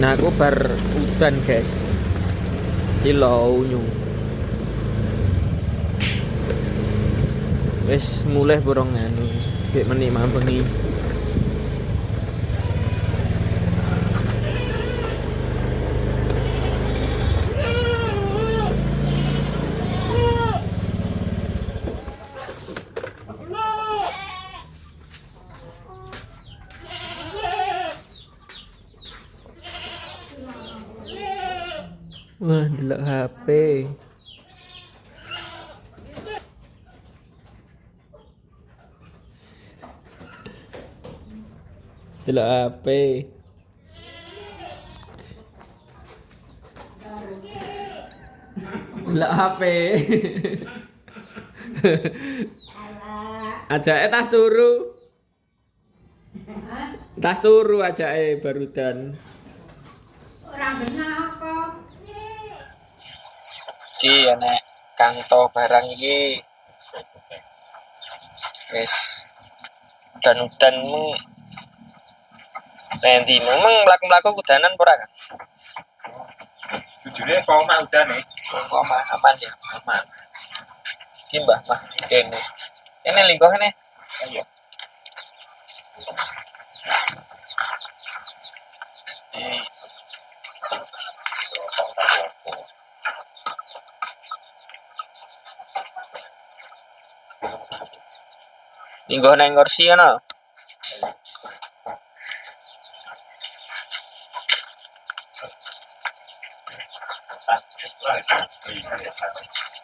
Nah aku bar udan guys. Cilau nyung. Wis mulai borong anu. Kayak menik bengi. Wah, delok HP. Delok HP. Delok HP. Ajake tas turu. Tas turu ajake barudan. Orang genah kok. Iki enek kanto barang iki. Wis udan-udan mung nanti memang mlaku-mlaku kudanan ora kan? Jujurnya kok mah udah nih. Kok mah aman ya, aman. Iki Mbah mah kene. Kene lingkuh kene. Ayo. Lingkuh nang kursi ana.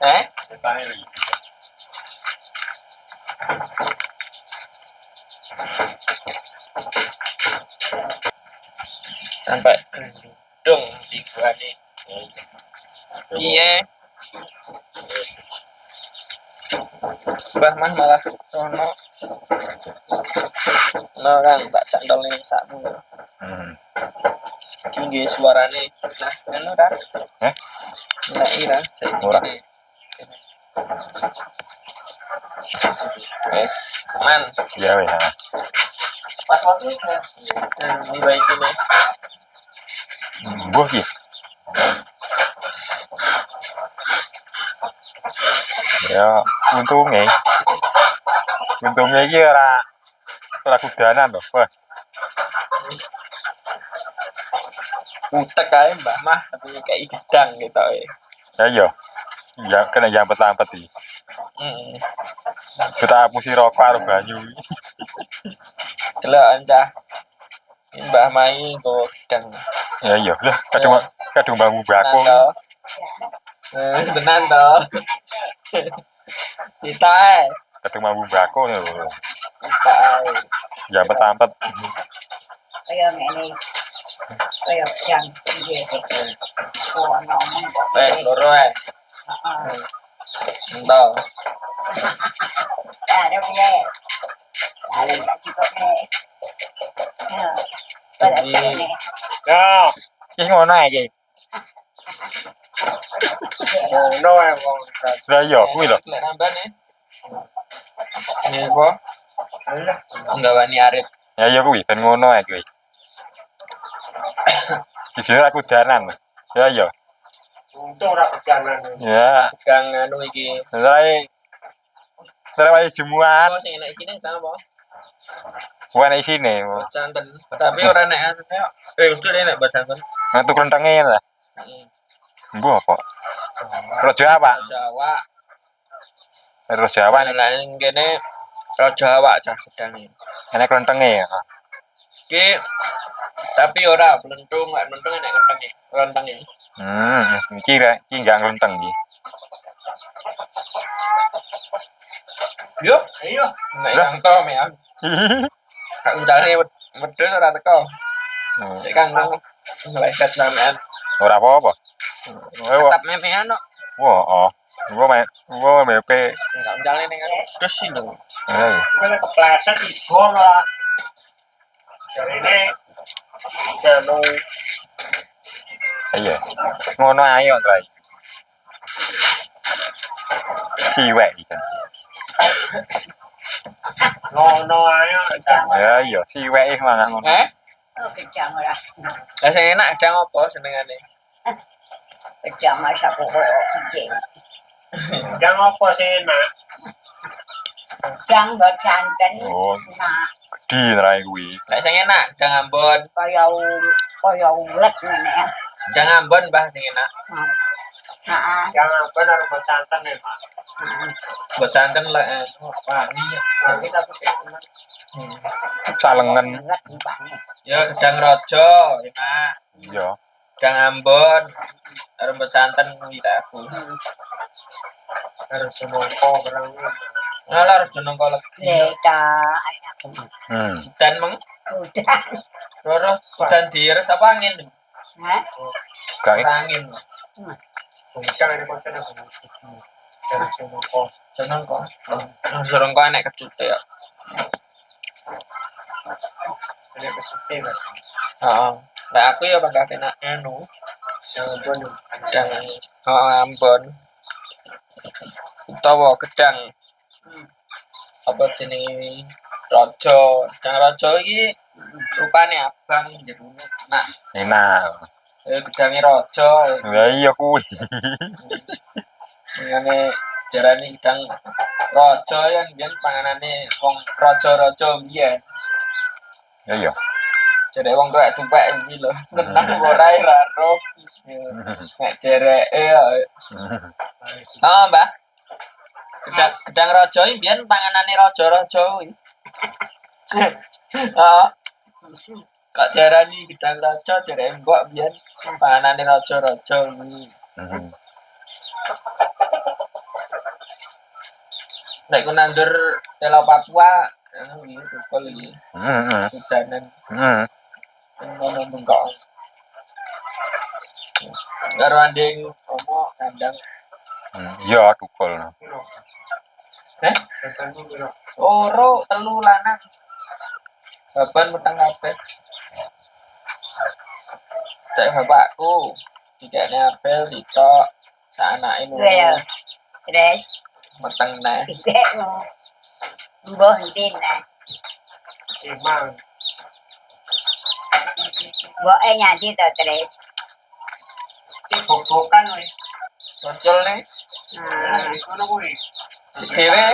Eh? Sampai gendung di gua nih. Iya. Mbah mah malah sono. Nah kan tak candol ning sakmu. Iki nggih suarane. Nah, anu ora. Heh? Nah, ira saiki. Ora. Wes, aman. Ya weh. Pas waktu ini baik ini. Buah ki. Ya, untungnya iki ora kudanan to. Wah, Utek kae Mbah mah tapi kayak gedang gitu ya iya. Ya kena jampet-lampet iki. Heeh. Kita hapusi rokok karo banyu. Delok ancah. Ini Mbah Mai go gedang. Ya iya, lah kadung bangun bako. Tenan to. Kita Kadung bangun bako lho. kita Jampet-lampet. Kayak ngene. Kayak yang piye gitu. Oh, ngomong kok. loro Heeh. Entah. Ada piye? Ada juga nih. Ya. Pada sini. Ya, iki ngono iki. Ngono ae wong. Lah iya, kuwi lho. Lek nambah nih. Ini apa? Enggak wani arep. Ya iya kuwi, ben ngono ae kuwi. Jujur aku danan. Ya iya. Untung ora pegangan. Ya, Pegang anu iki. Serai jemuan. Oh sing enak isine kan apa? Bukan isine. Santen. Tapi ora nek anu udah enak buat santen. Metu klentenge lah. Mbuh apa? Raja apa? Jawa. Raja Jawa nek Lain kene Jawa cah gedange. enek klentenge. Ki tapi ora blentung, lek blentung enak kentenge. Kentenge. Iki enggak nglenteng iki. Yo, ayo. Nek yang to me. Kak uncane wedhus ora teko. Nek kang nang ngeleset sampean. Ora apa-apa. Tetap memean kok. Wah, oh. Gua mepe. Enggak uncane ning wedhus sih lho. Eh, Kena kepleset ibu lah. Jadi ini janu iya. Ngono ae kok, Trai. Siwek iki kan. ngono aja. Ya iya, siwek mangan ngono. Eh? Oh, kejang ora. Lah sing enak gedang apa senengane? Kejang masak koyo kucing. Jangan apa sih nak? Kejang buat santen. Oh. Nah, Gede rai kuwi. Lah sing enak gedang Ambon. koyo ulet ngene ya. Gedang Ambon Mbah sing enak. Heeh. Jangan benar bersantan ya Pak. Buat santen lah wangi ya. Nah, kita pakai senang. Salengen. Ulet mbane. Ya gedang raja enak. Iya. Gedang Ambon. Rembet santen kuwi tak aku. Harus semongko berangnya. Lah harus jeneng kolek. Leta. Dan meng Udah. roro dan diiris apa angin? Hah? Kae. Angin. Bukan ini konten apa? Harus semongko. Jeneng kok. Sereng kok enek kecut ya. Jadi pasti kan. Heeh. Lah aku ya bakal kena anu. Jangan bunuh. Gedang Ambon. Utawa gedang apa jenenge raja. Gedang raja iki rupane abang jerone. Nah, Enak. gedange raja. Lah iya kuwi. Ngene jarane gedang raja yang biyen panganane wong raja-raja biyen. Ya iya. Jare wong tuwek-tuwek iki lho. Tenang ora ora ro. Nek jereke ya. Oh, Mbah. Gedang raja iki biyen panganane raja-raja kuwi. Heeh. Kok jarani gedang raja jare mbok biyen panganane raja-raja kuwi. Nek ku nandur tela Papua, anu iki tukul iki. Hujanan ngono bengkok. Karo anding omo kandang. Iya tukul. Heh? Katanya bilang. Oro telu lanang. Baban meteng kabeh. Cek bapakku. Dikene apel sitok. Sak anake Well, loro. terus Meteng neh. isekmu. Mbah ndin nah. Emang. Mbok nyanti to terus. Bobokan weh. Muncul nih. Nah, Di mana weh? Dewe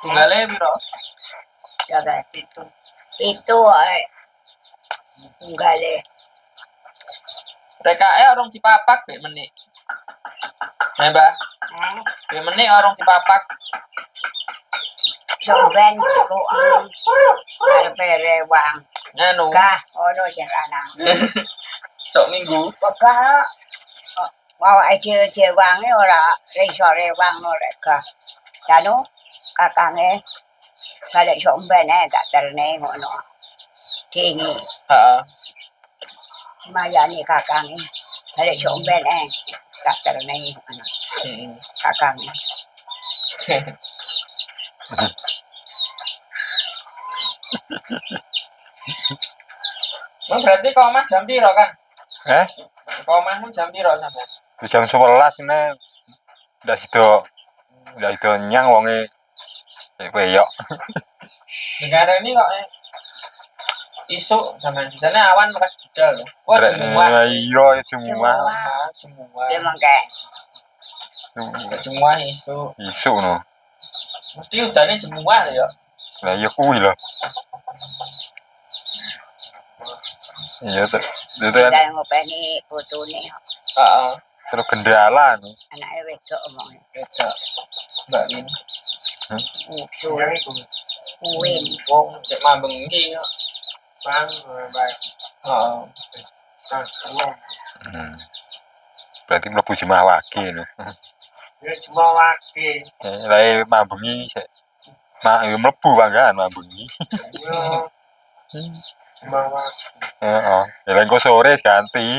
tunggale piro? coba Itu. itu tunggale. Rekae orang dipapak bek menit. Mbah, bek menit orang dipapak. Somben cukup arepe rewang. Nganu. Kah ono sing lanang. Sok minggu. Kah mau aja jewange ora iso rewang ora kah. Danu kakange balik somben gak terne ngono. Dini Heeh. mayani kakange balik somben gak terne ngono. Heeh. Kakange. Berarti kau mah jam piro kan? Eh, Kau mahmu jam piro sampean? jam 11 ini udah itu nyang wonge koyok. Negara ini kok isu sampean di sana awan bekas budal. Wah, semua. Iya semua. Semua. Dia mangke Semua isu. Isu no. Mesti udane semua ya. Lah iya kuwi lho. Iya tuh. Itu kan tinggal ngopeni putune Heeh. terus kendala no. anake wedok omong. Beda. Mbak Win. Yang itu. Uwin. Wong cek mambeng iki. Bang, baik. Heeh. Nah, semua. Berarti mlebu jemaah wage no. Ya semua wakil. Lah mambengi sik. Yo mlebu banggaan mambengi. Ya. Semua wakil. Heeh. Ya lha engko sore ganti.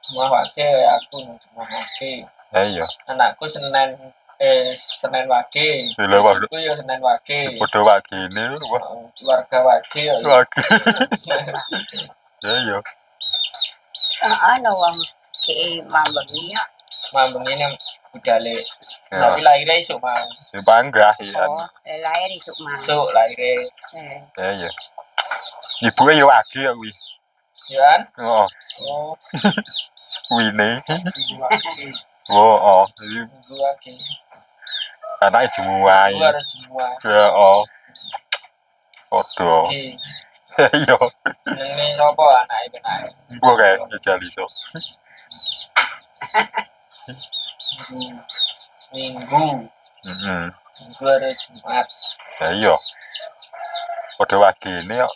Semua wage aku semua wage. Ya iya. Anakku Senin wage. Lha waduh. Aku ya Senin wage. Padha wagene wah. Keluarga wage ya. Wage. Ya iya. Ano wong di mambengi ya. Mambeng ini budale. Ya. Tapi lahirnya isuk mau. Ya bangga ya. Oh, lahir isuk mang. Isuk lahirnya. Ya iya. Ibuke yo wage ya kuwi. Ya kan? Oh, Oh, kuwine. Waki. Oh, jadi minggu lagi. anake jemuai. Gua ada semua. Ya, oh. Podo. Oke. Yo, Ini nopo anak itu naik. gua kayak jajal iso. Minggu. Heeh. Minggu ada Jumat. Ya iya. Podo wagene yo.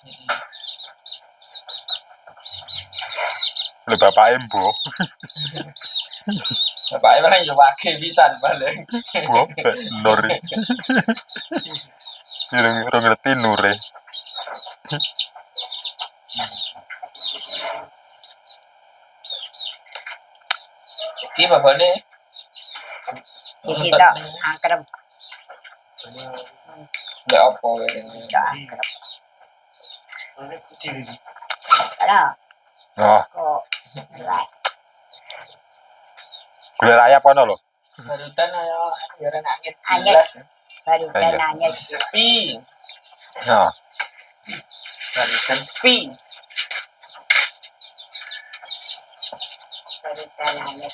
Le bapake mbok. Bapak ibu yang wakil bisa balik. Mbok nur. Ora ngerti nure. Iki bapaknya. Sisi tok angkrem Nggak apa ini. tok angkrem. Ini kecil ini. Ora Oh, kok lah gula rayap ono lho. Barutan ayo biar angin. Anyes. baru Iya. nanya Sepi. Ya, Barutan sepi. baru nanya